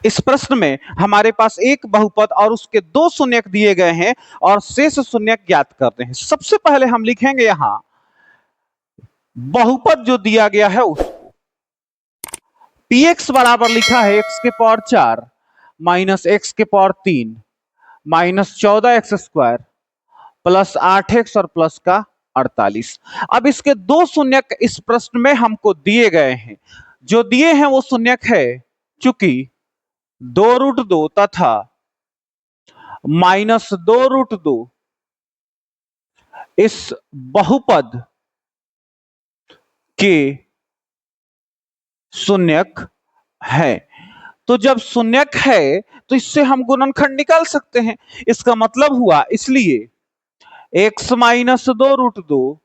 इस प्रश्न में हमारे पास एक बहुपद और उसके दो शून्यक दिए गए हैं और शेष शून्यक ज्ञात करते हैं। सबसे पहले हम लिखेंगे यहां बहुपद जो दिया गया है उसको px बराबर लिखा है x के पावर 4 माइनस x के power 3 minus 14x² plus 8x और प्लस का 48। अब इसके दो शून्यक इस प्रश्न में हमको दिए गए हैं। जो दिए हैं वो शून्यक है चूंकि 2√2 तथा -2√2 इस बहुपद के शून्यक है। तो जब शून्यक है तो इससे हम गुणनखंड निकाल सकते हैं। इसका मतलब हुआ इसलिए x माइनस 2√2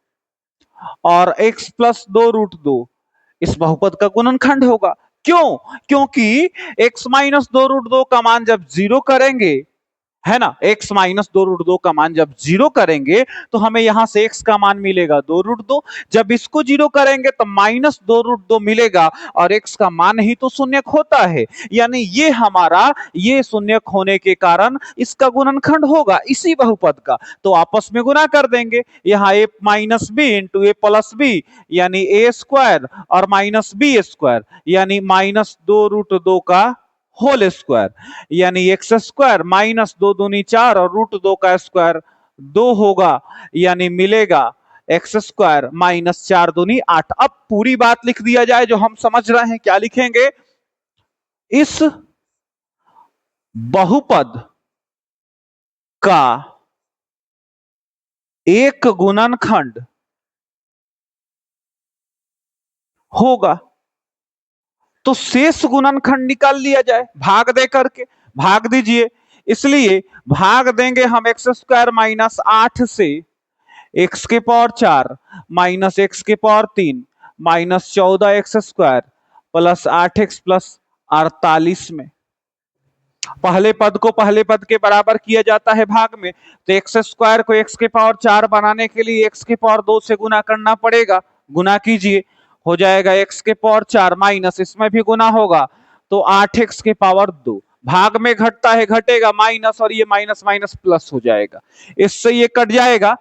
और x प्लस 2√2 इस बहुपद का गुणनखंड होगा। क्यों? क्योंकि x माइनस 2√2 का मान जब 0 करेंगे, है ना, x माइनस 2√2 का मान जब 0 करेंगे तो हमें यहां से x का मान मिलेगा 2√2। जब इसको 0 करेंगे तो माइनस 2√2 मिलेगा और x का मान ही तो शून्यक होता है। यानी ये हमारा ये शून्यक होने के कारण इसका गुणनखंड होगा इसी बहुपद का। तो आपस में गुना कर देंगे। यहाँ a minus b into a plus b यानी a² और माइनस b² यानी -2√2 का होल स्क्वायर यानी x² माइनस 2 दूनी 4 और √2 का स्क्वायर 2 होगा यानी मिलेगा x² माइनस 4 दूनी 8। अब पूरी बात लिख दिया जाए जो हम समझ रहे हैं। क्या लिखेंगे? इस बहुपद का एक गुणनखंड होगा। तो शेष गुणनखंड निकाल लिया जाए भाग दे करके। भाग दीजिए। इसलिए भाग देंगे हम x² माइनस 8 से x के पावर 4 माइनस x के power 3 minus 14x² plus 8x plus 48 में। पहले पद को पहले पद के बराबर किया जाता है भाग में। तो x² को x के पावर 4 बनाने के लिए x के पावर 2 से गुना करना पड़ेगा। गुना कीजिए, हो जाएगा x के पावर 4 माइनस इसमें भी गुना होगा तो 8x के पावर 2। भाग में घटता है घटेगा माइनस और ये माइनस माइनस प्लस हो जाएगा। इससे ये कट जाएगा,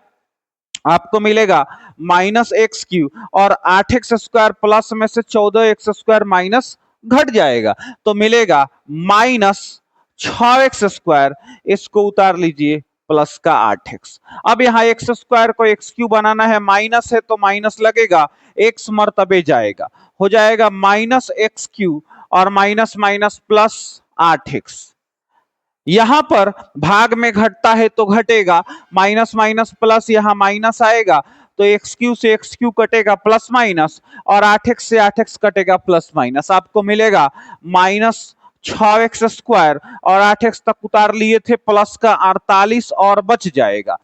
आपको मिलेगा -x³ और 8x² प्लस में से 14x² माइनस घट जाएगा तो मिलेगा -6x²। इसको उतार लीजिए प्लस का 8x। अब यहाँ x² को x³ बनाना है, माइनस है तो माइनस लगेगा, x मर्तबे जाएगा, हो जाएगा -x³ और माइनस माइनस प्लस 8x। यहां पर भाग में घटता है तो घटेगा, माइनस माइनस प्लस यहाँ माइनस आएगा तो x³ से x³ कटेगा प्लस माइनस और 8x से 8x कटेगा प्लस माइनस। आपको मिलेगा -6x² और 8x तक उतार लिए थे प्लस का 48 और बच जाएगा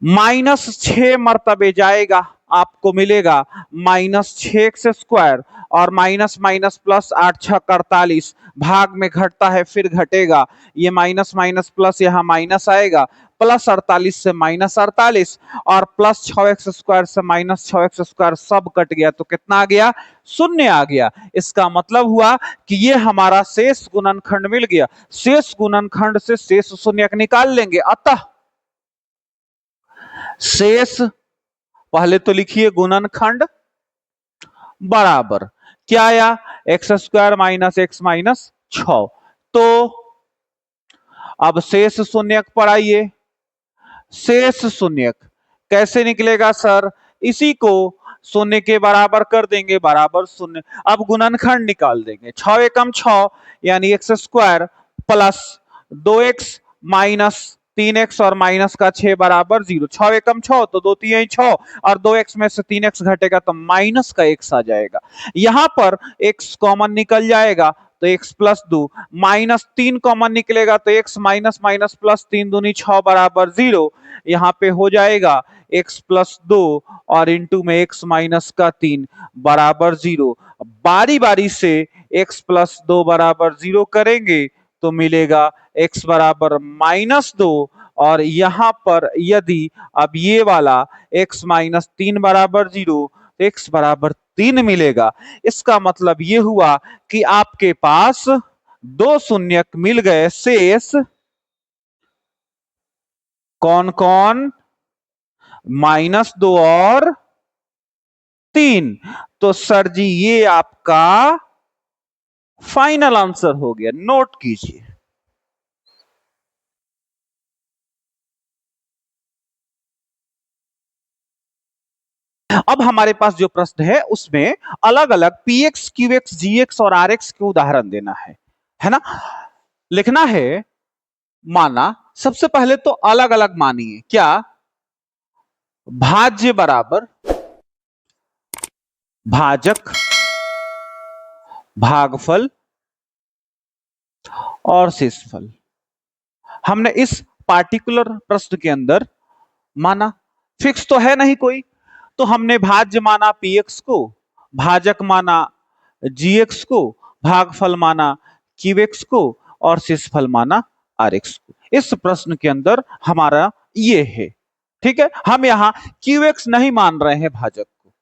-6 मर्तबे जाएगा। आपको मिलेगा -6x² और माइनस माइनस प्लस 8 6 48। भाग में घटता है फिर घटेगा, ये माइनस माइनस प्लस यहाँ माइनस आएगा, प्लस 48 से माइनस 48 और प्लस 6x² से माइनस 6x² सब कट गया तो कितना आ गया? 0 आ गया। इसका मतलब हुआ कि ये हमारा शेष गुणनखंड मिल गया। शेष गुणनखंड से शेष शून्यक निकाल लेंगे। अतः शेष, पहले तो लिखिए गुणनखंड बराबर क्या आया? x² minus x minus 6। तो अब शेष शून्यक पर आइए। शेष शून्यक कैसे निकलेगा सर? इसी को शून्य के बराबर कर देंगे, बराबर शून्य। अब गुणनखंड निकाल देंगे। 6 एकम 6 यानी x² plus 2x minus 3x और माइनस का 6 बराबर 0। 6 एकम 6 तो 2 3 6 और 2x में से 3x घटेगा तो माइनस का x आ जाएगा। यहां पर x कॉमन निकल जाएगा तो x प्लस 2 माइनस 3 कॉमन निकलेगा तो x माइनस माइनस प्लस 3 दूनी 6 बराबर 0। यहाँ पे हो जाएगा x प्लस 2 और इंटू में x माइनस का 3 बराबर 0। बारी बारी से x प्लस 2 बराबर 0 करेंगे तो मिलेगा x बराबर -2 और यहां पर यदि अब ये वाला x माइनस 3 बराबर 0 x बराबर 3 मिलेगा। इसका मतलब ये हुआ कि आपके पास दो शून्यक मिल गए, शेष कौन कौन? -2 और 3। तो सर जी ये आपका फाइनल आंसर हो गया, नोट कीजिए। अब हमारे पास जो प्रश्न है उसमें अलग अलग पीएक्स, क्यूएक्स, जीएक्स और आरएक्स के उदाहरण देना है ना? लिखना है। माना सबसे पहले तो अलग अलग मानिए, क्या? भाज्य बराबर भाजक, भागफल और शेषफल। हमने इस पार्टिकुलर प्रश्न के अंदर माना, फिक्स तो है नहीं कोई, तो हमने भाज्य माना पीएक्स को, भाजक माना जीएक्स को, भागफल माना क्यूएक्स को और शेषफल माना आरएक्स को। इस प्रश्न के अंदर हमारा ये है। ठीक है, हम यहां क्यूएक्स नहीं मान रहे हैं भाजक को,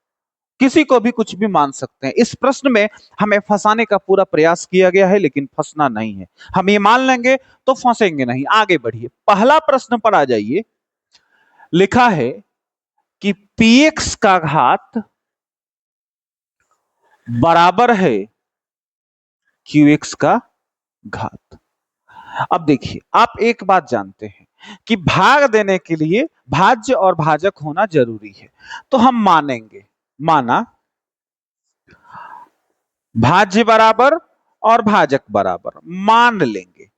किसी को भी कुछ भी मान सकते हैं। इस प्रश्न में हमें फंसाने का पूरा प्रयास किया गया है, लेकिन फंसना नहीं है। हम ये मान लेंगे तो फंसेंगे नहीं। आगे बढ़िए, पहला प्रश्न पर आ जाइए। लिखा है कि px का घात बराबर है qx का घात। अब देखिए, आप एक बात जानते हैं कि भाग देने के लिए भाज्य और भाजक होना जरूरी है, तो हम मानेंगे। माना भाज्य बराबर और भाजक बराबर, मान लेंगे।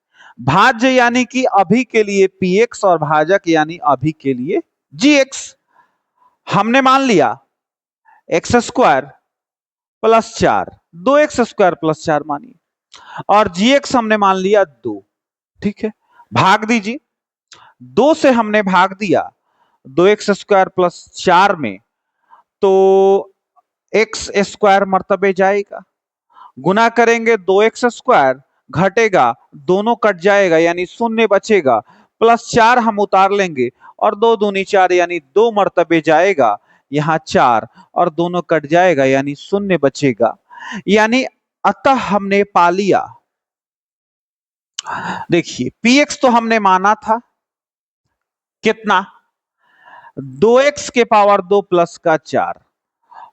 भाज्य यानी कि अभी के लिए px और भाजक यानी अभी के लिए gx। हमने मान लिया x² + 4, 2x² + 4 मानिए, और gx हमने मान लिया 2। ठीक है, भाग दीजिए। 2 से हमने भाग दिया 2x² + 4 में, तो x² मर्तबे जाएगा। गुना करेंगे 2x², घटेगा, दोनों कट जाएगा यानी शून्य बचेगा, +4 हम उतार लेंगे और 2 दूनी 4 यानी 2 मर्तबे जाएगा, यहां 4 और दोनों कट जाएगा यानी शून्य बचेगा। यानी अतः हमने पा लिया। देखिए, px तो हमने माना था कितना? 2x² + 4,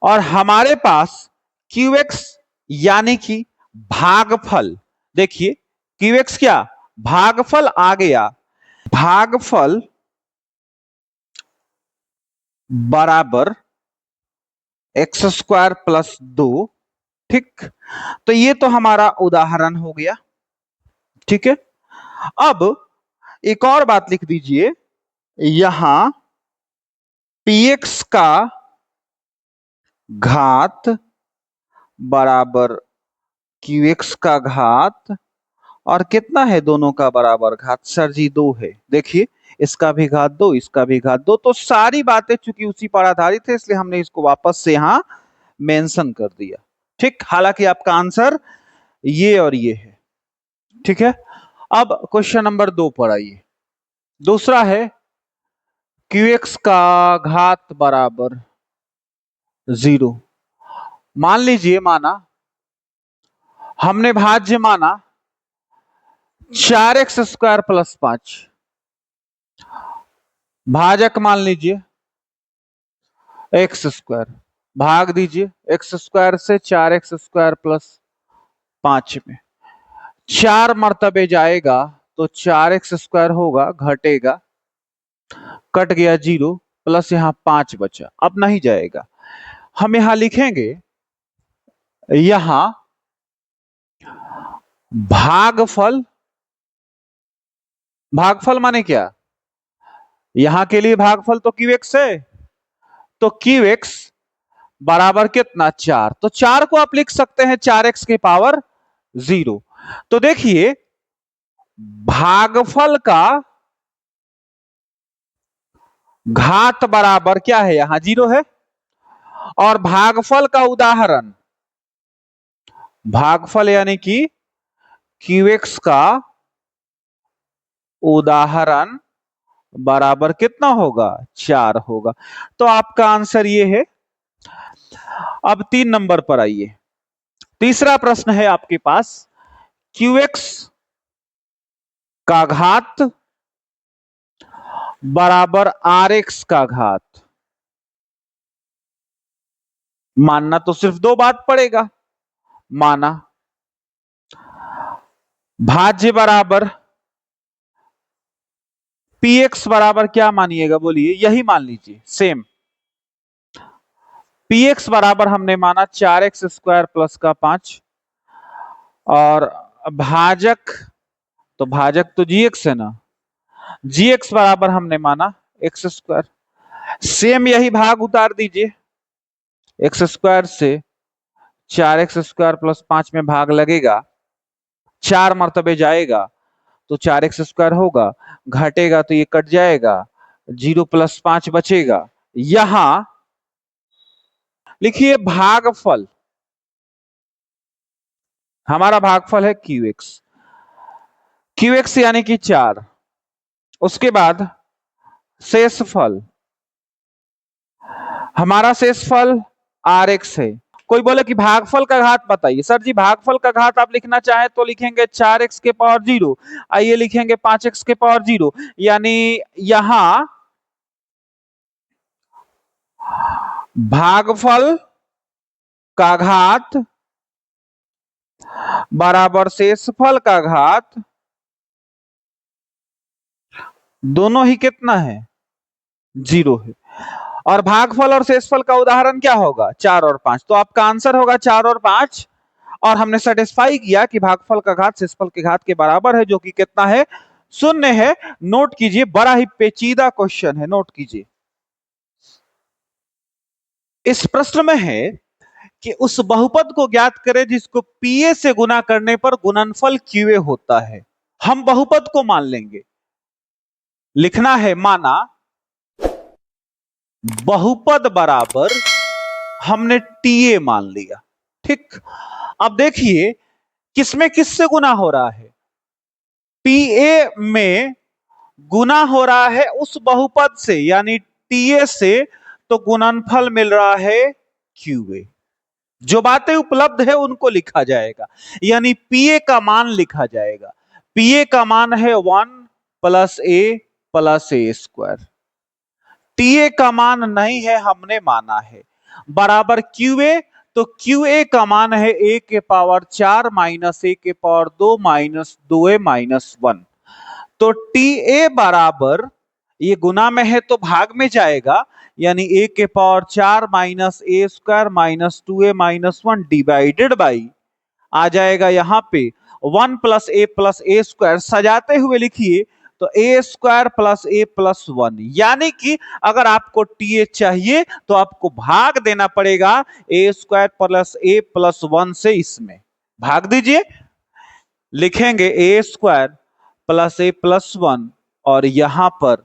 और हमारे पास qx यानी कि भागफल। देखिए, qx क्या? भागफल आ गया। भागफल बराबर x² + 2। ठीक, तो ये तो हमारा उदाहरण हो गया। ठीक है, अब एक और बात लिख दीजिए। यहां px का घात बराबर qx का घात, और कितना है दोनों का बराबर घात? सर जी 2 है। देखिए, इसका भी घात 2, इसका भी घात 2। तो सारी बातें चूंकि उसी पर आधारित है, इसलिए हमने इसको वापस से यहां मेंशन कर दिया। ठीक, हालांकि आपका आंसर ये और ये है। ठीक है, अब क्वेश्चन नंबर 2 पर आइए। दूसरा है qx का घात बराबर 0। मान लीजिए, माना हमने भाज्य माना 4x² + 5, भाजक मान लीजिए x²। भाग दीजिए, x² से 4x² + 5 में 4 मर्तबे जाएगा तो 4x² होगा, घटेगा, कट गया 0, प्लस यहां 5 बचा, अब नहीं जाएगा। हम यहां लिखेंगे, यहां भागफल। भागफल माने क्या? यहां के लिए भागफल तो qx है, तो qx बराबर कितना? 4। तो 4 को आप लिख सकते हैं 4x⁻0। तो देखिए, भागफल का घात बराबर क्या है? यहां 0 है, और भागफल का उदाहरण, भागफल यानी कि qx का उदाहरण बराबर कितना होगा? 4 होगा। तो आपका आंसर ये है। अब 3 नंबर पर आइए। तीसरा प्रश्न है आपके पास QX का घात बराबर RX का घात। मानना तो सिर्फ दो बात पड़ेगा, माना भाज्य बराबर PX बराबर क्या मानिएगा बोलिए, यही मान लीजिए सेम। PX बराबर हमने माना 4x² प्लस का 5 और भाजक, तो भाजक तो GX है ना, GX बराबर हमने माना x²। सेम यही भाग उतार दीजिए, x² से 4x² प्लस 5 में भाग लगेगा, 4 मर्तबे जाएगा तो 4x² होगा, घटेगा तो ये कट जाएगा, 0 प्लस 5 बचेगा। यहां लिखिए भागफल, हमारा भागफल है QX यानी कि 4। उसके बाद शेषफल, हमारा शेषफल RX है। कोई बोले कि भागफल का घात बताइए, सर जी भागफल का घात आप लिखना चाहे तो लिखेंगे 4x के पावर 0, आइए लिखेंगे 5x के पावर 0, यानी यहां भागफल का घात बराबर शेषफल का घात, दोनों ही कितना है, 0 है। और भागफल और शेषफल का उदाहरण क्या होगा, 4 और 5, तो आपका आंसर होगा 4 और 5। और हमने सेटिस्फाई किया कि भागफल का घात शेषफल के घात के बराबर है, जो कि कितना है, 0 है। नोट कीजिए, बड़ा ही पेचीदा क्वेश्चन है, नोट कीजिए। इस प्रश्न में है कि उस बहुपद को ज्ञात करें जिसको PA से गुना करने पर गुणनफल QA होता है। हम बहुपद को मान लेंगे, लिखना है माना बहुपद बराबर हमने TA मान लिया, ठीक। अब देखिए किसमें किससे गुना हो रहा है, PA में गुना हो रहा है उस बहुपद से यानी TA से, तो गुणनफल मिल रहा है QA। जो बातें उपलब्ध है उनको लिखा जाएगा, यानी PA का मान लिखा जाएगा। PA का मान है 1 plus A plus A²। TA का मान नहीं है, हमने माना है, बराबर QA, तो QA का मान है A के पावर 4 माइनस A के पावर 2 माइनस 2A माइनस 1। तो TA बराबर, ये गुना में है तो भाग में जाएगा, यानी A के power 4 minus A² minus 2A minus 1 divided by, आ जाएगा यहां पे 1 प्लस A² सजाते हुए लिखिए तो A² प्लस A प्लस 1, यानी कि अगर आपको TA चाहिए तो आपको भाग देना पड़ेगा A² प्लस A प्लस 1 से। इसमें भाग दीजिए, लिखेंगे A² प्लस A प्लस 1 और यहां पर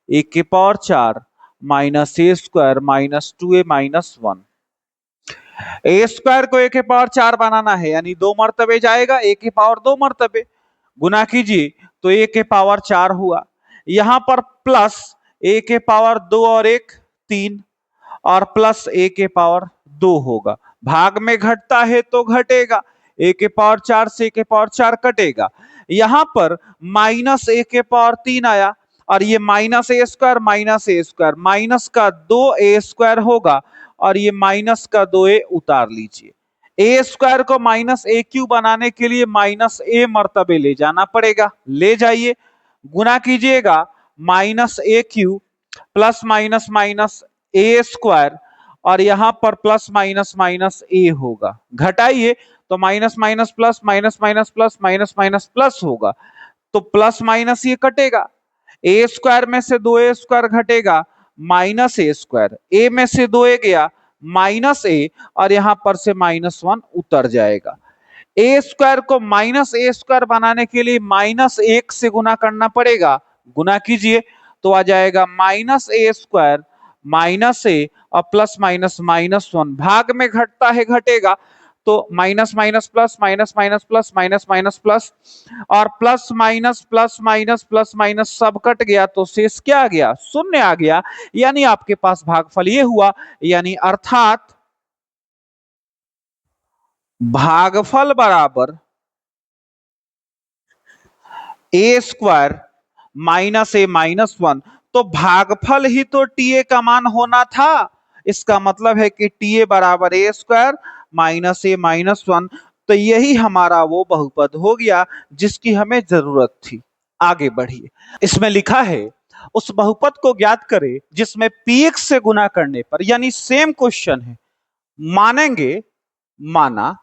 A के power 4 minus A² minus 2A minus 1। A² को A के पावर 4 बनाना है, यानी 2 मर्तबे जाएगा, A के पावर 2 मर्तबे, गुना कीजिए तो A के पावर 4 हुआ। यहां पर प्लस A के पावर 2 और 1 3 और प्लस A के पावर 2 होगा। भाग में घटता है तो घटेगा, A के पावर 4 से A के पावर 4 कटेगा। यहां पर माइनस A के पावर 3 आया और ये माइनस A² माइनस का 2A² होगा और ये माइनस का 2A उतार लीजिए। A² को माइनस AQ बनाने के लिए माइनस A मर्तबे ले जाना पड़ेगा, ले जाइए, गुना कीजिएगा minus AQ plus minus minus A² और यहां पर प्लस माइनस माइनस A होगा, घटाइए तो minus minus plus minus minus plus minus minus plus होगा, तो प्लस माइनस ये कटेगा, A² में से 2A² घटेगा माइनस A², A में से 2A गया माइनस A और यहां पर से माइनस 1 उतर जाएगा। A² को माइनस A² बनाने के लिए माइनस 1 से गुना करना पड़ेगा, गुना कीजिए तो आ जाएगा माइनस A² माइनस A और प्लस माइनस माइनस 1, भाग में घटता है घटेगा, तो minus minus plus minus minus plus minus minus plus और plus minus plus minus plus minus सब कट गया, तो शेष क्या आ गया, 0 आ गया। यानी आपके पास भागफल ये हुआ, यानी अर्थात भागफल बराबर ए स्क्वायर माइनस ए माइनस वन, तो भागफल ही तो टी ए का मान होना था। इसका मतलब है कि टी ए बराबर ए स्क्वायर माइनस ए माइनस वन। तो यही हमारा वो बहुपद हो गया जिसकी हमें जरूरत थी। आगे बढ़िए, इसमें लिखा है उस बहुपद को ज्ञात करें जिसमें पीएक्स से गुना करने पर, यानी सेम क्वेश्चन है, मानेंगे माना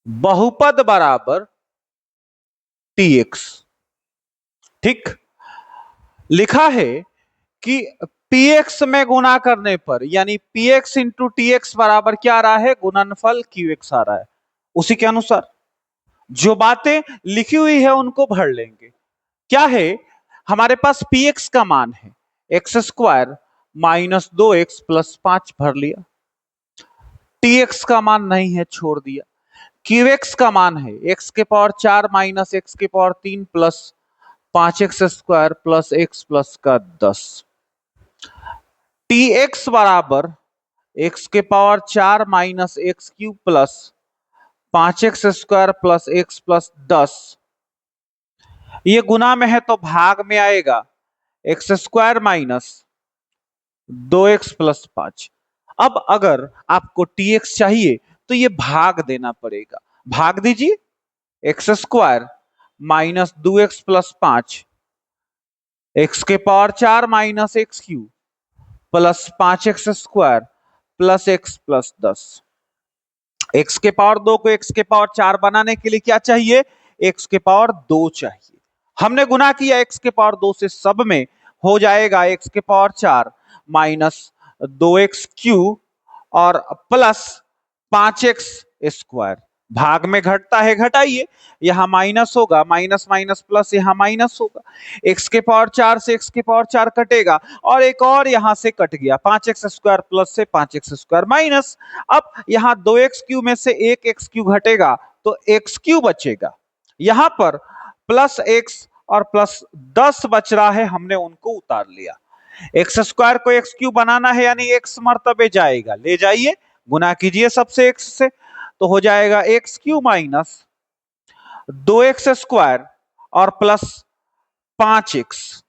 बहुपद बराबर टीएक्स। ठीक, लिखा है कि पीएक्स में गुना करने पर, यानी पीएक्स इंटू टीएक्स बराबर क्या आ रहा है, गुणनफल क्यूएक्स आ रहा है। उसी के अनुसार जो बातें लिखी हुई है उनको भर लेंगे। क्या है, हमारे पास पीएक्स का मान है x square minus 2x plus 5 भर लिया। टीएक्स का मान नहीं है, छोड़ दिया। क्यूएक्स का मान है एक्स के पावर 4 माइनस एक्स के power 3 plus 5x square plus x plus का 10। टी एक्स बराबर एक्स के power 4 minus x cube plus 5x square plus x plus 10। ये गुना में है तो भाग में आएगा x square minus 2x plus 5। अब अगर आपको टीएक्स चाहिए तो ये भाग देना पड़ेगा। भाग दीजिए, x square minus 2x plus 5 x के power 4 minus x cube plus 5x square plus x plus 10। x के पावर 2 को x के पावर 4 बनाने के लिए क्या चाहिए, x के पावर 2 चाहिए। हमने गुना किया x के पावर 2 से, सब में हो जाएगा x के पावर 4 माइनस 2x क्यूब और प्लस 5x स्क्वायर। भाग में घटता है, घटाइए, यहां माइनस होगा, माइनस माइनस प्लस यहां माइनस होगा। x के पावर 4 से x के पावर 4 कटेगा और एक और यहां से कट गया, 5x स्क्वायर प्लस से 5x स्क्वायर माइनस। अब यहां 2x क्यू में से एक x क्यू घटेगा तो x क्यू बचेगा। यहां पर प्लस x और प्लस 10 बच रहा है, हमने उनको उतार लिया। एक्स स्क्वायर को एक्स क्यू बनाना है, यानी x मर्तबे जाएगा, ले जाइए, गुना कीजिए सबसे x से, तो हो जाएगा x Q minus 2x square और प्लस 5x।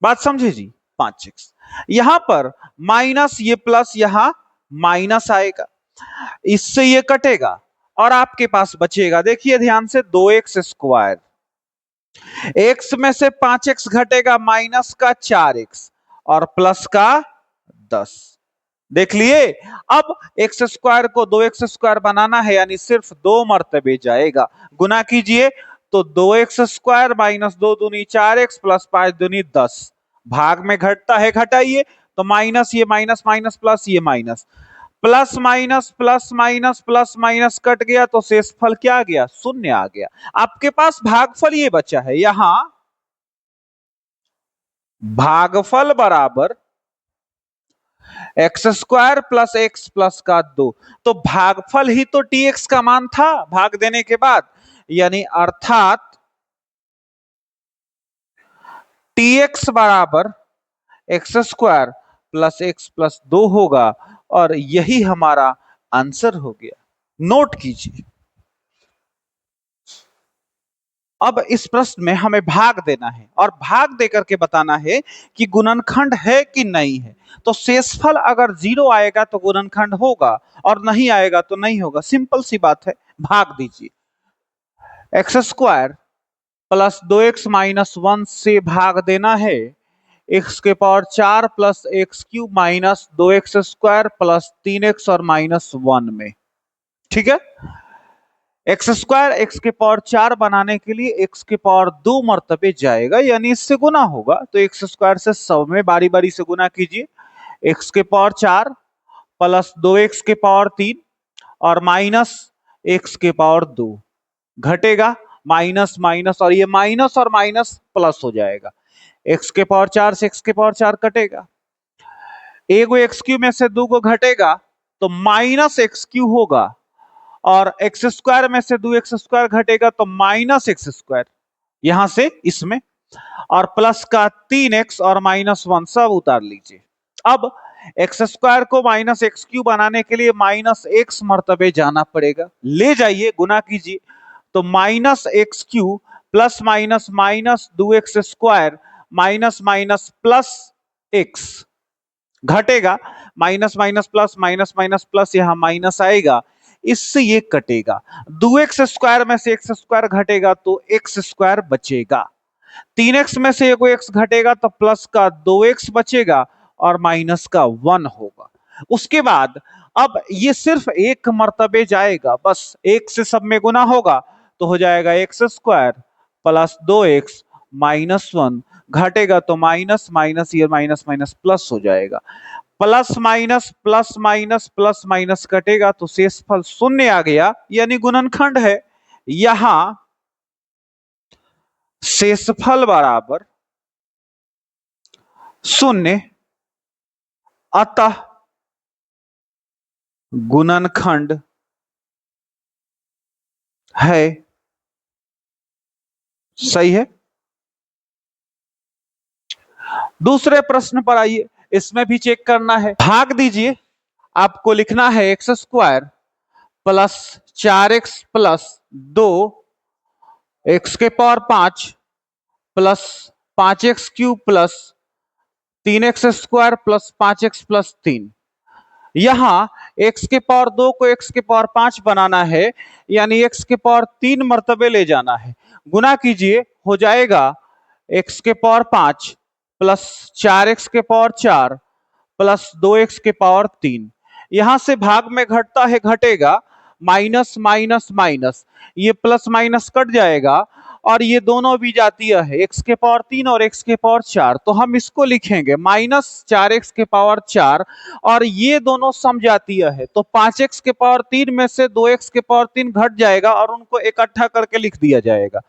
बात समझे जी, 5x। यहां पर माइनस, ये प्लस यहां माइनस आएगा, इससे ये कटेगा और आपके पास बचेगा, देखिए ध्यान से, 2x स्क्वायर, x में से 5x घटेगा, माइनस का 4x और प्लस का 10। देख लिए। अब एक्स स्क्वायर को 2x स्क्वायर बनाना है, यानी सिर्फ 2 मर्तबे जाएगा, गुना कीजिए तो 2x स्क्वायर माइनस 2 दूनी 4x प्लस 5 दूनी 10। भाग में घटता है, घटाइए, तो माइनस, ये माइनस माइनस प्लस, ये minus, plus minus plus minus plus minus cut गया तो शेषफल क्या आ गया, शून्य आ गया। आपके पास भागफल ये बचा है, यहां भागफल बराबर x square plus x plus का 2। तो भागफल ही तो टीएक्स का मान था भाग देने के बाद, यानी अर्थात टीएक्स बराबर x square plus x plus 2 होगा और यही हमारा आंसर हो गया। नोट कीजिए। अब इस प्रश्न में हमें भाग देना है और भाग देकर के बताना है कि गुणनखंड है कि नहीं है। तो शेषफल अगर 0 आएगा तो गुणनखंड होगा और नहीं आएगा तो नहीं होगा, सिंपल सी बात है। भाग दीजिए, x square plus 2x minus 1 से भाग देना है एक्स के power 4 plus x cube minus 2x square plus 3x और माइनस 1 में। ठीक है, एक्स स्क्वायर एक्स के पावर 4 बनाने के लिए एक्स के पावर 2 मर्तबे जाएगा, यानी इससे गुना होगा, तो एक्स स्क्वायर से सब में बारी बारी से गुना कीजिए। एक्स के पावर 4 प्लस 2x के पावर 3 और माइनस एक्स के पावर 2, घटेगा माइनस माइनस और ये माइनस और माइनस प्लस हो जाएगा। एक्स के पावर 4 से एक्स के पावर 4 कटेगा, एगो एक्स क्यू में से 2 को घटेगा तो माइनस एक्स क्यू होगा और एक्स स्क्वायर में से 2x स्क्वायर घटेगा तो माइनस एक्स स्क्वायर, यहां से इसमें, और प्लस का 3x और माइनस 1 सब उतार लीजिए। अब एक्स स्क्वायर को माइनस एक्स क्यू बनाने के लिए माइनस एक्स मर्तबे जाना पड़ेगा, ले जाइए, गुना कीजिए, तो minus x cube plus minus minus 2x square minus minus plus x घटेगा, minus minus plus minus minus plus यहां माइनस आएगा, इससे ये कटेगा, 2x स्क्वायर में से एक्स स्क्वायर घटेगा तो एक्स स्क्वायर बचेगा, 3x में से कोई x घटेगा तो प्लस का 2x बचेगा और माइनस का 1 होगा। उसके बाद अब ये सिर्फ एक मर्तबे जाएगा, बस एक से सब में गुना होगा तो हो जाएगा x square plus 2x minus 1 घटेगा तो माइनस माइनस ये माइनस माइनस प्लस हो जाएगा, plus minus plus minus plus minus कटेगा तो शेषफल शून्य आ गया, यानी गुणनखंड है। यहां शेषफल बराबर शून्य, अतः गुणनखंड है। सही है। दूसरे प्रश्न पर आइए, इसमें भी चेक करना है, भाग दीजिए, आपको लिखना है x square plus 4x plus 2 x के power 5 plus 5x cube plus 3x square plus 5x plus 3। यहां x के पावर 2 को x के पावर 5 बनाना है, यानी x के पावर 3 मर्तबे ले जाना है, गुना कीजिए, हो जाएगा x के पावर 5 प्लस 4x के पावर 4 प्लस 2x के पावर 3। यहां से भाग में घटता है घटेगा, माइनस माइनस माइनस ये प्लस माइनस कट जाएगा और ये दोनों भी जातीय है, x के पावर 3 और x के पावर 4, तो हम इसको लिखेंगे माइनस 4x के पावर 4 और ये दोनों समजातीय है, तो 5x के पावर 3 में से 2x के पावर 3 घट जाएगा और उनको इकट्ठा करके लिख दिया जाएगा,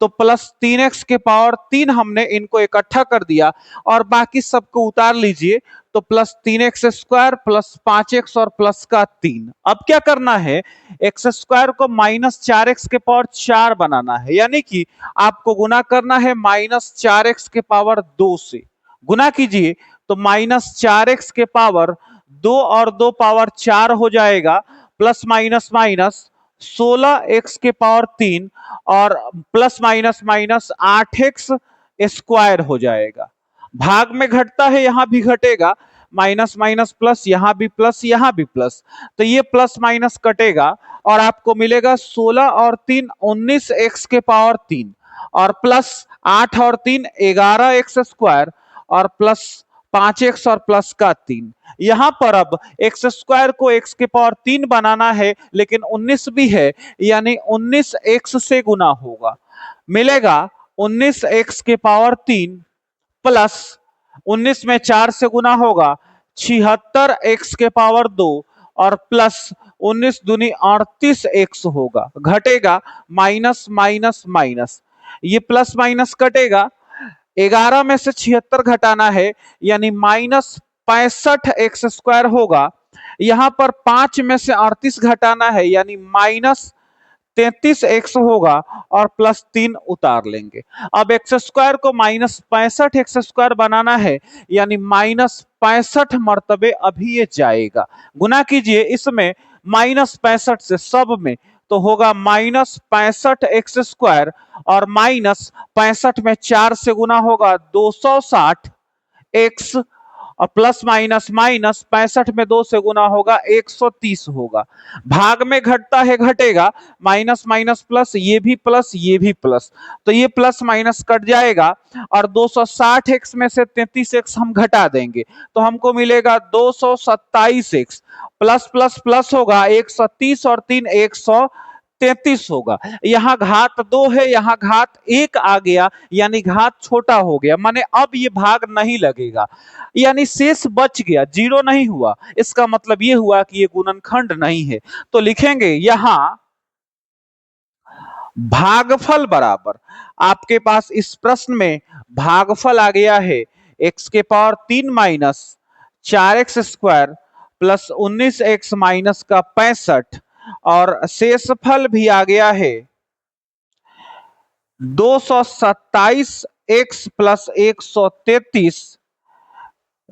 तो प्लस 3x के पावर 3 हमने इनको इकट्ठा कर दिया और बाकी सबको उतार लीजिए, तो plus 3x square plus 5x और प्लस का 3। अब क्या करना है, एक्स स्क्वायर को माइनस 4x के पावर 4 बनाना है, यानी कि आपको गुना करना है माइनस 4x के पावर 2 से, गुना कीजिए तो माइनस 4x के पावर 2 और 2 पावर 4 हो जाएगा, प्लस माइनस माइनस 16x के पावर 3 और plus minus minus 8x square हो जाएगा। भाग में घटता है, यहां भी घटेगा, माइनस माइनस प्लस, यहां भी प्लस यहां भी प्लस, तो ये प्लस माइनस कटेगा और आपको मिलेगा 16 और 3 19x के पावर 3 और प्लस 8 और 3 11x स्क्वायर और प्लस 5x और प्लस का 3। यहां पर अब एक्स स्क्वायर को x के पावर 3 बनाना है, लेकिन 19 भी है, यानी 19x से गुना होगा, मिलेगा 19x के पावर 3 प्लस 19 में 4 से गुना होगा 76x के पावर 2 और प्लस 19 दूनी 38x होगा, घटेगा माइनस माइनस माइनस, ये प्लस माइनस कटेगा, 11 में से 76 घटाना है, यानी माइनस 65x स्क्वायर होगा, यहां पर 5 में से 38 घटाना है, यानी माइनस 33x होगा और प्लस 3 उतार लेंगे। अब एक्स स्क्वायर को माइनस 65x स्क्वायर बनाना है, यानी माइनस 65 मर्तबे अभी ये जाएगा, गुना कीजिए इसमें माइनस 65 से सब में, तो होगा माइनस 65x स्क्वायर और माइनस 65 में 4 से गुना होगा 260x और प्लस माइनस माइनस 65 में 2 से गुना होगा 130 होगा। भाग में घटता है घटेगा, माइनस माइनस प्लस, ये भी प्लस ये भी प्लस, तो ये प्लस माइनस कट जाएगा और 260x में से 33x हम घटा देंगे तो हमको मिलेगा 227x, प्लस प्लस प्लस होगा 130 और 3 133 होगा। यहाँ घात 2 है, यहाँ घात 1 आ गया, यानी घात छोटा हो गया, माने अब ये भाग नहीं लगेगा, यानी शेष बच गया, जीरो नहीं हुआ, इसका मतलब ये हुआ कि ये गुणनखंड नहीं है। तो लिखेंगे यहां भागफल बराबर, आपके पास इस प्रश्न में भागफल आ गया है x के power 3 minus 4x square plus 19x minus का 65 और शेषफल भी आ गया है 227x प्लस 133।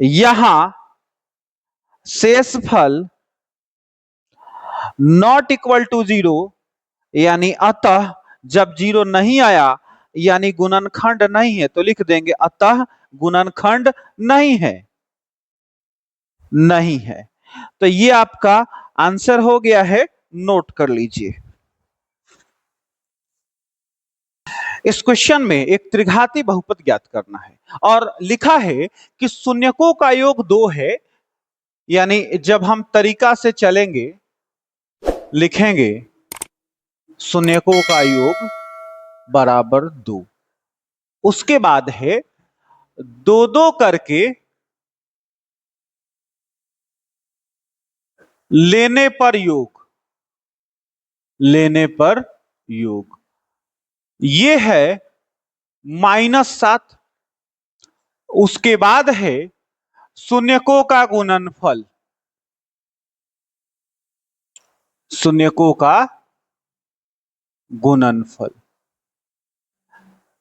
यहां शेषफल नॉट इक्वल टू 0, यानी अतः जब जीरो नहीं आया यानी गुणनखंड नहीं है तो लिख देंगे अतः गुणनखंड नहीं है, नहीं है। तो ये आपका आंसर हो गया है, नोट कर लीजिए। इस क्वेश्चन में एक त्रिघाती बहुपद ज्ञात करना है और लिखा है कि शून्यकों का योग 2 है, यानी जब हम तरीका से चलेंगे लिखेंगे शून्यकों का योग बराबर 2। उसके बाद है दो दो करके लेने पर योग, लेने पर योग, ये है -7। उसके बाद है शून्यकों का गुणनफल, शून्यकों का गुणनफल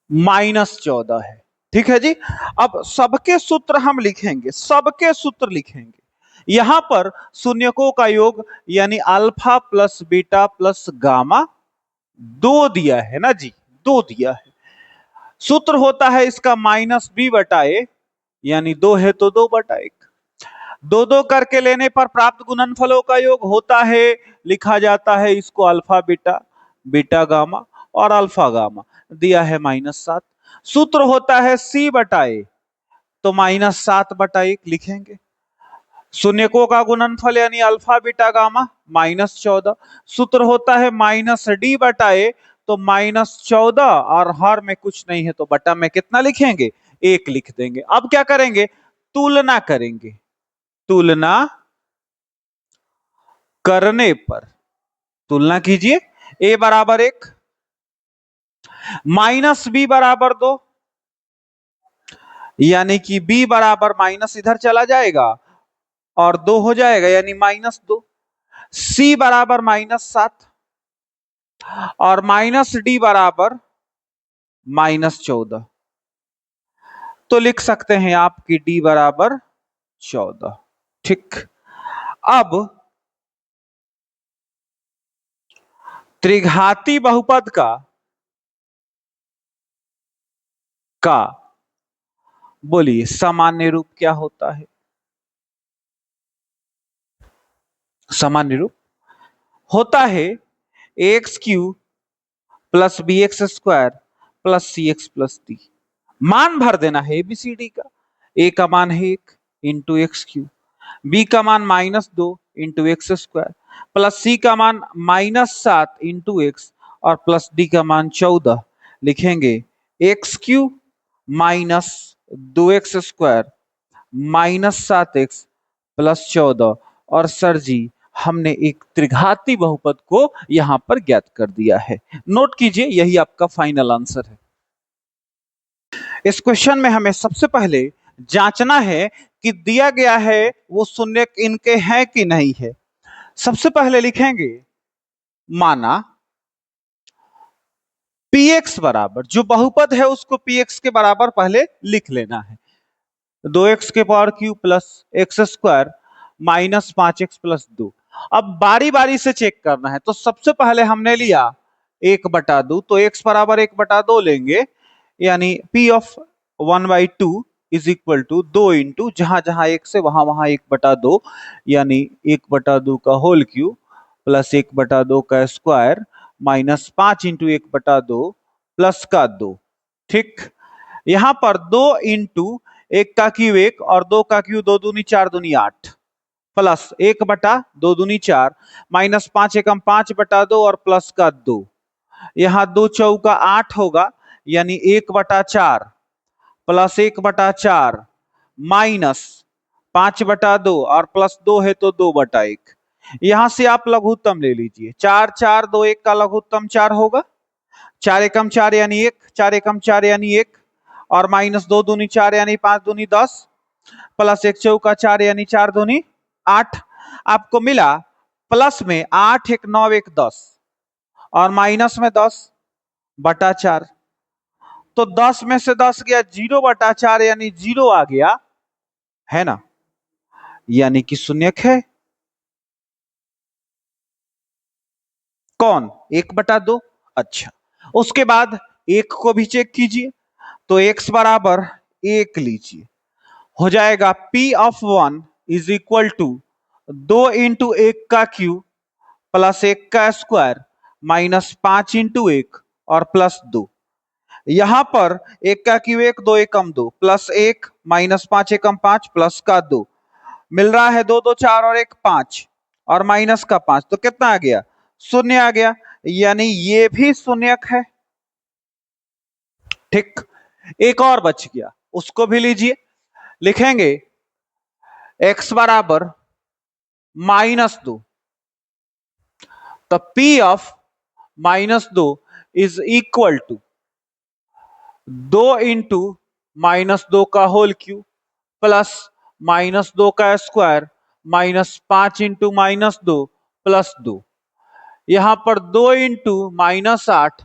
-14 है। ठीक है जी। अब सबके सूत्र हम लिखेंगे, सबके सूत्र लिखेंगे। यहां पर शून्यकों का योग यानी alpha plus beta plus gamma 2 दिया है ना जी, 2 दिया है। सूत्र होता है इसका -b/a, यानी 2 है तो 2/1। दो दो करके लेने पर प्राप्त गुणनफलों का योग होता है, लिखा जाता है इसको अल्फा बीटा, बीटा गामा और अल्फा गामा, दिया है -7। सूत्र होता है c/a, तो -7/1 लिखेंगे। शून्यकों का गुणनफल यानी अल्फा बीटा गामा -14। सूत्र होता है -d/a, तो -14 और हर में कुछ नहीं है तो बटा में कितना लिखेंगे, 1 लिख देंगे। अब क्या करेंगे, तुलना करेंगे। तुलना करने पर, तुलना कीजिए, a बराबर 1 -b बराबर 2, यानी कि b बराबर माइनस इधर चला जाएगा और 2 हो जाएगा यानी -2। c बराबर -7 और -d बराबर -14, तो लिख सकते हैं आप कि d बराबर 14। ठीक। अब त्रिघाती बहुपद का बोलिए सामान्य रूप क्या होता है। सामान्य रूप होता है ax³ + bx² + cx + d। मान भर देना है एबीसीडी का। a का मान है 1 इंटू x³, b का मान -2 इंटू x² प्लस c का मान -7 इंटू x और प्लस d का मान 14। लिखेंगे x³ - 2x² -7x + 14। और सर जी हमने एक त्रिघाती बहुपद को यहां पर ज्ञात कर दिया है। नोट कीजिए, यही आपका फाइनल आंसर है। इस क्वेश्चन में हमें सबसे पहले जांचना है कि दिया गया है वो शून्य इनके हैं कि नहीं है। सबसे पहले लिखेंगे माना px बराबर, जो बहुपद है उसको px के बराबर पहले लिख लेना है। 2x³ + x² -5x + 2। अब बारी बारी से चेक करना है, तो सबसे पहले हमने लिया 1/2, तो x बराबर 1/2 लेंगे, यानी p of 1/2 is equal to 2 into जहां जहां 1 से वहां वहां 1/2, यानी 1/2 का होल क्यूब प्लस 1/2 का स्क्वायर -5 इंटू 1/2 प्लस का 2। ठीक। यहां पर 2 इंटू 1 का क्यूब 1 और 2 का क्यूब 2 दूनी 4 दूनी 8 प्लस 1/2 दूनी 4 -5 एकम 5/2 और प्लस का 2। यहां 2 चौका 8 होगा, यानी 1/4 प्लस 1/4 माइनस 5/2 और प्लस 2 है तो 2/1। यहां से आप लघुत्तम ले लीजिए, 4 4 2 1 का लघुत्तम 4 होगा, 4 एकम 4 यानी 1, 4 एकम 4 यानी 1 और -2 दूनी 4 यानी 5 दूनी 10 प्लस 1 चौका 4 यानी 4 दूनी 8। आपको मिला प्लस में 8 1 9 1 10 और माइनस में 10/4, तो 10 में से 10 गया 0/4 यानी 0 आ गया, है ना, यानी कि शून्यक है। कौन? 1/2। अच्छा, उसके बाद एक को भी चेक कीजिए, तो x बराबर एक लीजिए, हो जाएगा P of 1 is equal to 2 into एक का क्यूब प्लस एक का स्क्वायर माइनस 5 इंटू एक और प्लस 2। यहां पर एक का क्यूब एक, दो एकम दो, प्लस एक माइनस 5 एकम 5 प्लस का 2, मिल रहा है 2 2 4 और एक 5 और माइनस का 5, तो कितना आ गया? शून्य आ गया, यानी ये भी शून्यक है। ठीक, एक और बच गया, उसको भी लीजिए। लिखेंगे x बराबर -2, तो P of -2 is equal to 2 into -2 का होल क्यूब प्लस -2 का स्क्वायर माइनस 5 इंटू -2 प्लस 2। यहां पर 2 इंटू -8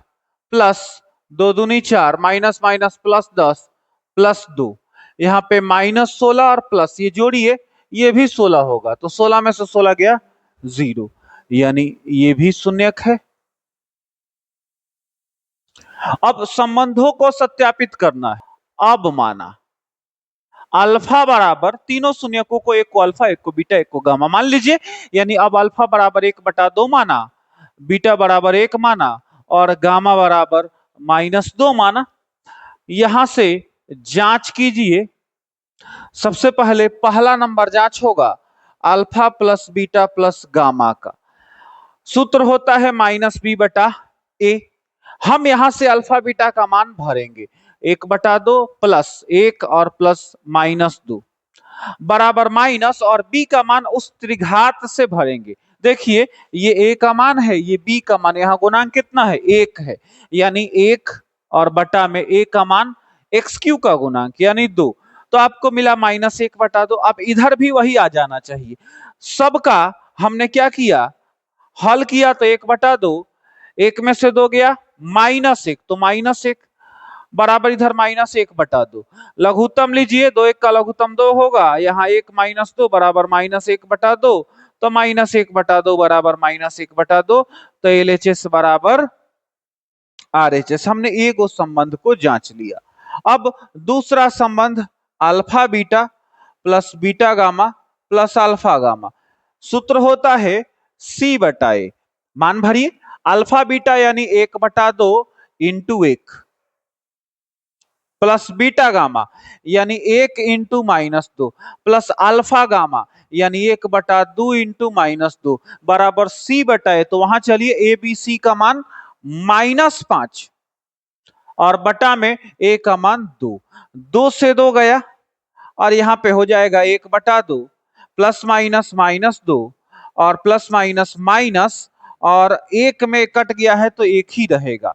प्लस 2 दूनी 4 माइनस माइनस प्लस 10 प्लस 2। यहां पे -16 और प्लस ये जोड़िए, ये भी 16 होगा, तो 16 में से 16 गया 0, यानी ये भी शून्यक है। अब संबंधों को सत्यापित करना है। अब माना अल्फा बराबर, तीनों शून्यकों को, एक को अल्फा, एक को बीटा, एक को गामा मान लीजिए, यानी अब अल्फा बराबर 1/2 माना, बीटा बराबर 1 माना और गामा बराबर -2 माना। यहां से जांच कीजिए। सबसे पहले पहला नंबर जांच होगा alpha plus beta plus gamma का। सूत्र होता है -b/a। हम यहां से अल्फा बीटा का मान भरेंगे, 1/2 प्लस 1 और प्लस -2 बराबर माइनस, और b का मान उस त्रिघात से भरेंगे। देखिए ये a का मान है, ये b का मान, यहाँ गुणांक कितना है? 1 है, यानी 1 और बटा में a का मान x³ का गुणांक यानी 2, तो आपको मिला -1/2। अब इधर भी वही आ जाना चाहिए। सबका हमने क्या किया? हल किया, तो 1/2, एक में से 2 गया -1, तो -1 बराबर इधर -1/2। लघुत्तम लीजिए, 2 1 का लघुत्तम 2 होगा, यहाँ 1 -2 बराबर -1/2, तो -1/2 बराबर -1/2, तो LHS बराबर RHS। हमने एक उस संबंध को जांच लिया। अब दूसरा संबंध alpha beta plus beta gamma plus alpha gamma. सूत्र होता है C/A। मान भरिए, अल्फा बीटा यानी 1/2 इंटू 1 प्लस बीटा गामा यानी 1 इंटू -2 प्लस अल्फा गामा यानी 1/2 इंटू -2 बराबर C/A। तो वहां चलिए ABC का मान -5 और बटा में a का मान 2, 2 से 2 गया और यहाँ पे हो जाएगा 1/2 प्लस माइनस -2 और प्लस माइनस माइनस, और एक में कट गया है तो एक ही रहेगा,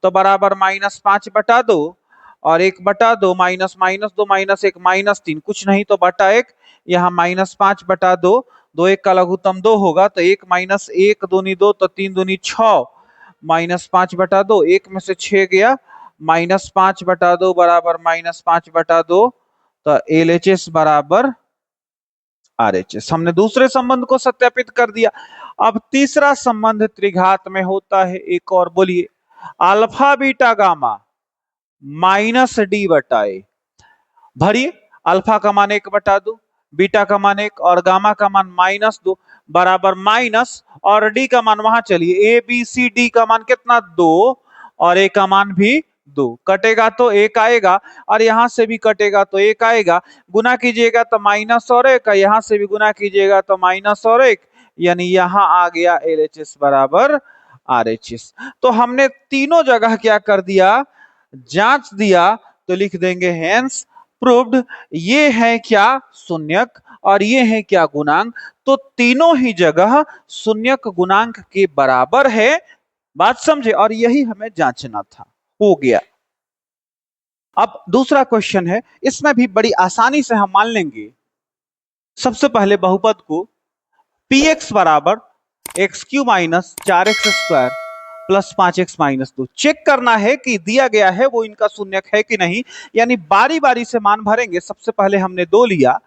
तो बराबर -5/2 और 1/2 माइनस -2 -1 -3, कुछ नहीं तो बटा 1, यहाँ -5/2, 2 1 का लघुत्तम 2 होगा, तो 1 -1 दूनी 2, तो 3 दूनी 6 -5/2, एक में से 6 गया, -5/2 बराबर -5/2, तो LHS बराबर RHS। हमने दूसरे संबंध को सत्यापित कर दिया। अब तीसरा संबंध त्रिघात में होता है एक और, बोलिए, अल्फा बीटा गामा -D/A। भरिए, अल्फा का मान 1/2, बीटा का मान 1 और गामा का मान -2 बराबर माइनस, और डी का मान वहां चलिए, ABCD का मान कितना? 2 और a का मान भी 2, कटेगा तो 1 आएगा और यहां से भी कटेगा तो 1 आएगा, गुना कीजिएगा तो माइनस और 1, यहां से भी गुना कीजिएगा तो माइनस और 1, यानी यहां आ गया LHS बराबर RHS। तो हमने तीनों जगह क्या कर दिया? जांच दिया, तो लिख देंगे हेंस प्रूव्ड। ये है क्या? शून्यक, और ये है क्या? गुणांक। तो तीनों ही जगह शून्यक गुणांक के बराबर है। बात समझे? और यही हमें जांचना था, हो गया। अब दूसरा क्वेश्चन है, इसमें भी बड़ी आसानी से हम मान लेंगे। सबसे पहले बहुपद को px बराबर x³ minus 4x² plus 5x minus 2 check करना है कि दिया गया है वो इनका शून्यक है कि नहीं, यानी बारी बारी से मान भरेंगे। सबसे पहले हमने 2 लिया,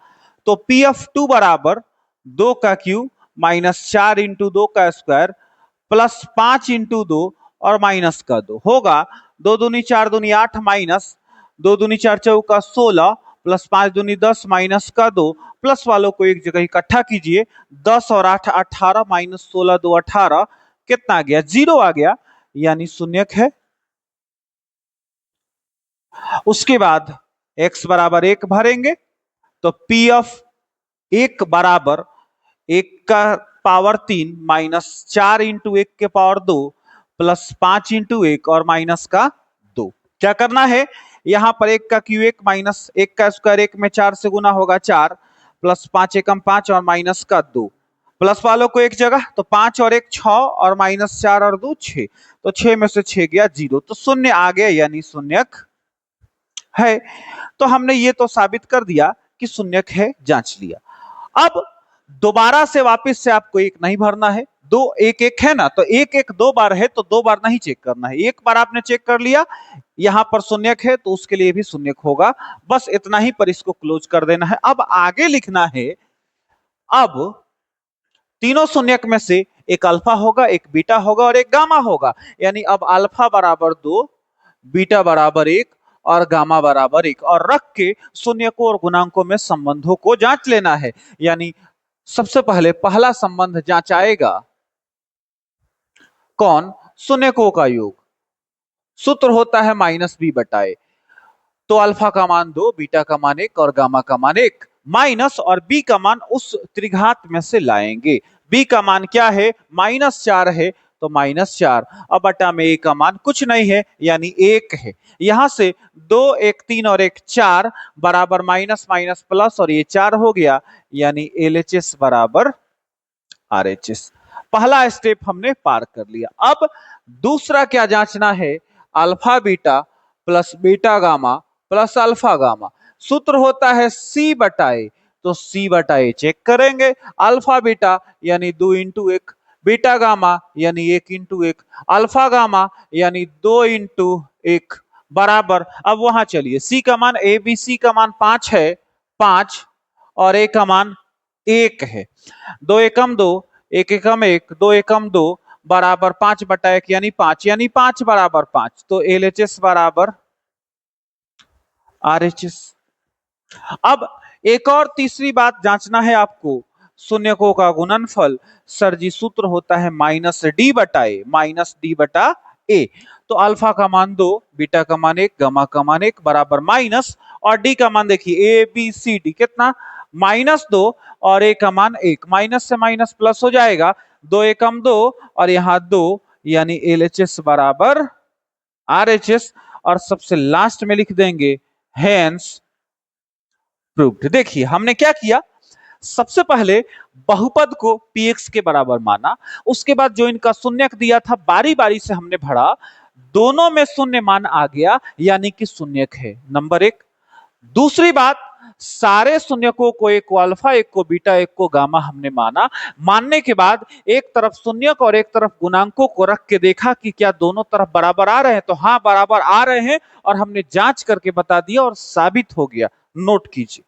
तो pf2 बराबर 2 का क्यूब माइनस 4 इंटू 2 का स्क्वायर प्लस 5 इंटू 2 और माइनस का 2 होगा 2 दूनी 4 दूनी 8 माइनस 2 दूनी 4 चौका 16 प्लस 5 दूनी 10 माइनस का 2 प्लस वालों को एक जगह इकट्ठा कीजिए 10 और 8 18 माइनस 16 2 18 कितना आ गया 0 आ गया यानी शून्यक है। उसके बाद x बराबर 1 भरेंगे तो p ऑफ 1 बराबर 1 का पावर 3 माइनस 4 इंटू 1 के पावर 2 प्लस 5 इंटू 1 और माइनस का 2। क्या करना है यहां पर 1 का क्यू 1 माइनस 1 का स्क्वायर 1 में 4 से गुना होगा 4 प्लस 5 एकम 5 और माइनस का 2 प्लस वालों को एक जगह तो 5 और 1 6 और माइनस 4 और 2 6 तो 6 में से 6 गया 0 तो शून्य आ गया यानी शून्यक है। तो हमने ये तो साबित कर दिया कि शून्यक है, जांच लिया। अब दोबारा से वापस से आपको एक नहीं भरना है, दो एक एक है ना, तो एक एक दो बार है तो दो बार नहीं चेक करना है, एक बार आपने चेक कर लिया यहां पर शून्यक है तो उसके लिए भी शून्यक होगा, बस इतना ही पर इसको क्लोज कर देना है। अब आगे लिखना है, अब तीनों शून्यक में से एक अल्फा होगा, एक बीटा होगा और एक गामा होगा, यानी अब अल्फा बराबर 2 बीटा बराबर 1 और गामा बराबर 1 और रख के शून्यकों और गुणांकों में संबंधों को जांच लेना है। यानी सबसे पहले पहला संबंध जांचाएगा कौन, शून्यकों का योग, सूत्र होता है माइनस बी बटाए, तो अल्फा का मान 2 बीटा का मान 1 और गामा का मान 1 माइनस और बी का मान उस त्रिघात में से लाएंगे। बी का मान क्या है -4 है तो -4, अब बटा में ए का मान कुछ नहीं है यानी 1 है। यहां से 2 1 3 और 1 4 बराबर माइनस माइनस प्लस और ये 4 हो गया यानी एलएचएस बराबर आरएचएस। पहला स्टेप हमने पार कर लिया। अब दूसरा क्या जांचना है, alpha beta plus beta gamma plus alpha gamma, सूत्र होता है सी बटाए, तो सी बटाए चेक करेंगे, अल्फा बीटा यानी 2 इंटू 1, बीटा गामा यानी 1 इंटू 1, अल्फा गामा यानी 2 इंटू 1 बराबर, अब वहां चलिए सी का मान ए बी सी का मान 5 है 5 और ए का मान 1 है, 2 एकम 2 1 एकम 1 2 एकम 2 बराबर 5 बटा 1 यानी 5, यानी 5 बराबर 5, तो एलएचएस बराबर आरएचएस। अब एक और तीसरी बात जांचना है आपको, शून्यकों का गुणनफल, सर जी सूत्र होता है माइनस डी बटा ए, तो अल्फा का मान 2 बीटा का मान 1 गामा का मान 1 बराबर माइनस और डी का मान देखिए ए बी सी डी कितना -2 और ए का मान 1, माइनस से माइनस प्लस हो जाएगा, 2 एकम 2 और यहाँ 2 यानी एलएचएस बराबर आरएचएस और सबसे लास्ट में लिख देंगे हेंस प्रूव्ड। देखिए हमने क्या किया, सबसे पहले बहुपद को px के बराबर माना, उसके बाद जो इनका शून्यक दिया था बारी बारी से हमने भरा, दोनों में शून्य मान आ गया यानी कि शून्यक है, नंबर 1। दूसरी बात, सारे शून्यकों को, एक को अल्फा एक को बीटा एक को गामा हमने माना, मानने के बाद एक तरफ शून्यक और एक तरफ गुणांकों को रख के देखा कि क्या दोनों तरफ बराबर आ रहे हैं, तो हाँ बराबर आ रहे हैं और हमने जांच करके बता दिया और साबित हो गया। नोट कीजिए।